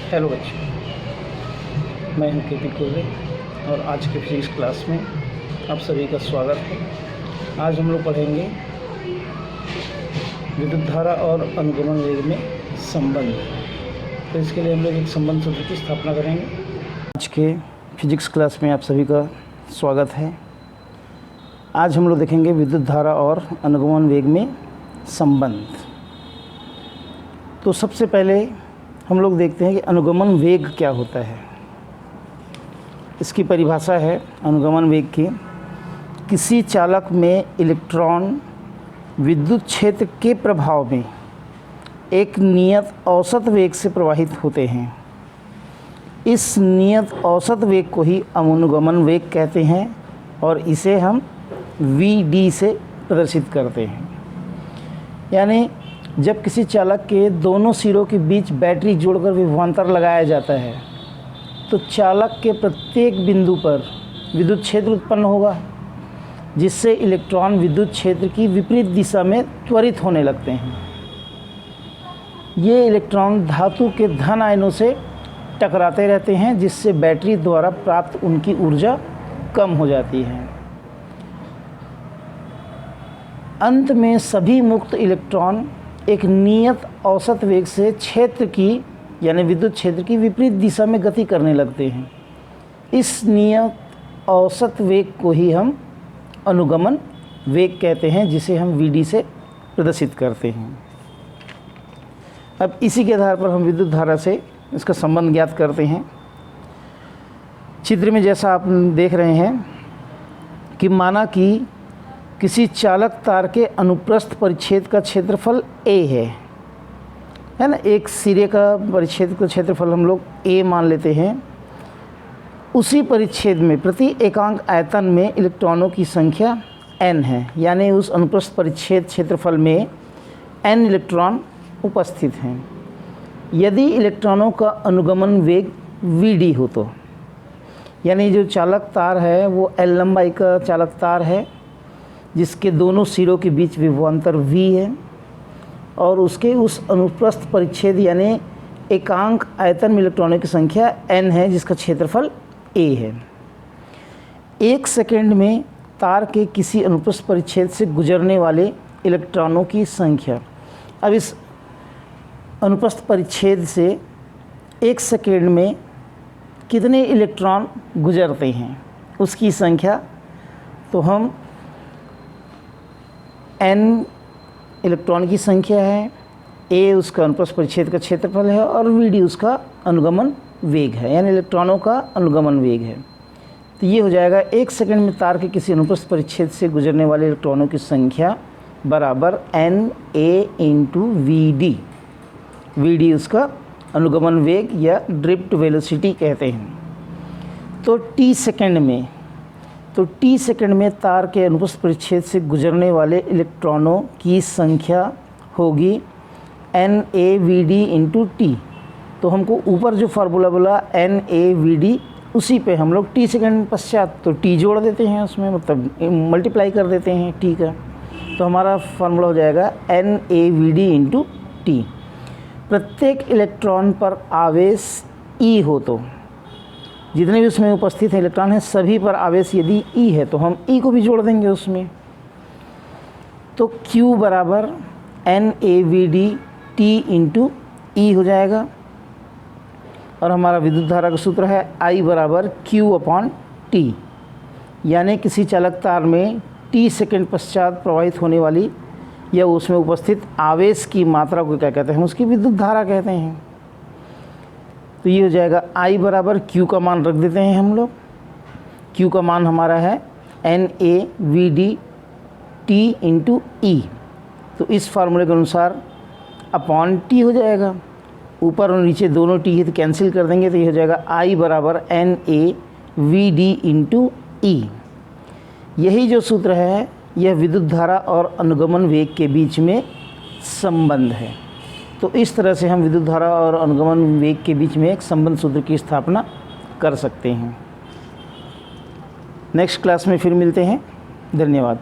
Hello बच्चों, मैं KP. Kurre और आज के फिजिक्स क्लास में आप सभी का स्वागत है। आज हम लोग पढ़ेंगे विद्युत धारा और अनुगमन वेग में संबंध। तो इसके लिए हम लोग एक संबंध सूत्र की स्थापना करेंगे। आज के फिजिक्स क्लास में आप सभी का स्वागत है। आज हम लोग देखेंगे विद्युत धारा और अनुगमन वेग में संबंध। तो सबसे पहले हम लोग देखते हैं कि अनुगमन वेग क्या होता है। इसकी परिभाषा है अनुगमन वेग की, किसी चालक में इलेक्ट्रॉन विद्युत क्षेत्र के प्रभाव में एक नियत औसत वेग से प्रवाहित होते हैं। इस नियत औसत वेग को ही अनुगमन वेग कहते हैं और इसे हम Vd से प्रदर्शित करते हैं। यानी जब किसी चालक के दोनों सिरों के बीच बैटरी जोड़कर विभवांतर लगाया जाता है तो चालक के प्रत्येक बिंदु पर विद्युत क्षेत्र उत्पन्न होगा, जिससे इलेक्ट्रॉन विद्युत क्षेत्र की विपरीत दिशा में त्वरित होने लगते हैं। ये इलेक्ट्रॉन धातु के धन आयनों से टकराते रहते हैं, जिससे बैटरी द्वारा प्राप्त उनकी ऊर्जा कम हो जाती है। अंत में सभी मुक्त इलेक्ट्रॉन एक नियत औसत वेग से क्षेत्र की यानी विद्युत क्षेत्र की विपरीत दिशा में गति करने लगते हैं। इस नियत औसत वेग को ही हम अनुगमन वेग कहते हैं, जिसे हम Vd से प्रदर्शित करते हैं। अब इसी के आधार पर हम विद्युत धारा से इसका संबंध ज्ञात करते हैं। चित्र में जैसा आप देख रहे हैं कि माना कि किसी चालक तार के अनुप्रस्थ परिच्छेद का क्षेत्रफल a है ना। एक सिरे का परिच्छेद का क्षेत्रफल हम लोग a मान लेते हैं। उसी परिच्छेद में प्रति एकांक आयतन में इलेक्ट्रॉनों की संख्या n है, यानी उस अनुप्रस्थ परिच्छेद क्षेत्रफल में n इलेक्ट्रॉन उपस्थित हैं। यदि इलेक्ट्रॉनों का अनुगमन वेग Vd हो तो, यानी जो चालक तार है वो L लंबाई का चालक तार है, जिसके दोनों सिरों के बीच विभवांतर V है और उसके उस अनुप्रस्थ परिच्छेद यानी एकांक आयतन में इलेक्ट्रॉनों की संख्या n है, जिसका क्षेत्रफल a है। 1 सेकेंड में तार के किसी अनुप्रस्थ परिच्छेद से गुजरने वाले इलेक्ट्रॉनों की संख्या। अब इस अनुप्रस्थ परिच्छेद से 1 सेकेंड में कितने इलेक्ट्रॉन गुजरते हैं उसकी संख्या, तो हम n इलेक्ट्रॉन की संख्या है, a उसका अनुप्रस्थ परिच्छेद का क्षेत्रफल है और Vd उसका अनुगमन वेग है, यानी इलेक्ट्रॉनों का अनुगमन वेग है। तो ये हो जाएगा 1 सेकंड में तार के किसी अनुप्रस्थ परिच्छेद से गुजरने वाले इलेक्ट्रॉनों की संख्या बराबर Na इंटू Vd। Vd उसका अनुगमन वेग या ड्रिफ्ट वेलोसिटी कहते हैं। तो t सेकंड में तार के अनुप्रस्थ परिच्छेद से गुजरने वाले इलेक्ट्रॉनों की संख्या होगी NaVd इंटू टी। तो हमको ऊपर जो फार्मूला बोला NaVd, उसी पे हम लोग t सेकंड पश्चात तो t जोड़ देते हैं, उसमें मतलब मल्टीप्लाई कर देते हैं t का। तो हमारा फार्मूला हो जाएगा NaVd इंटू टी। प्रत्येक इलेक्ट्रॉन पर आवेश E हो तो जितने भी उसमें उपस्थित हैं इलेक्ट्रॉन हैं, सभी पर आवेश यदि E है तो हम E को भी जोड़ देंगे उसमें। तो Q बराबर NaVd T इंटू E हो जाएगा और हमारा विद्युत धारा का सूत्र है I बराबर Q अपॉन T। यानी किसी चालक तार में T सेकंड पश्चात प्रवाहित होने वाली या उसमें उपस्थित आवेश की मात्रा को क्या कहते हैं, उसकी विद्युत धारा कहते हैं। तो ये हो जाएगा I बराबर Q का मान रख देते हैं हम लोग। Q का मान हमारा है NaVd T इंटू E। तो इस फार्मूले के अनुसार अपॉन T हो जाएगा। ऊपर और नीचे दोनों T है तो कैंसिल कर देंगे, तो ये हो जाएगा I बराबर NaVd इंटू E। यही जो सूत्र है यह विद्युत धारा और अनुगमन वेग के बीच में संबंध है। तो इस तरह से हम विद्युत धारा और अनुगमन वेग के बीच में एक संबंध सूत्र की स्थापना कर सकते हैं। नेक्स्ट क्लास में फिर मिलते हैं। धन्यवाद।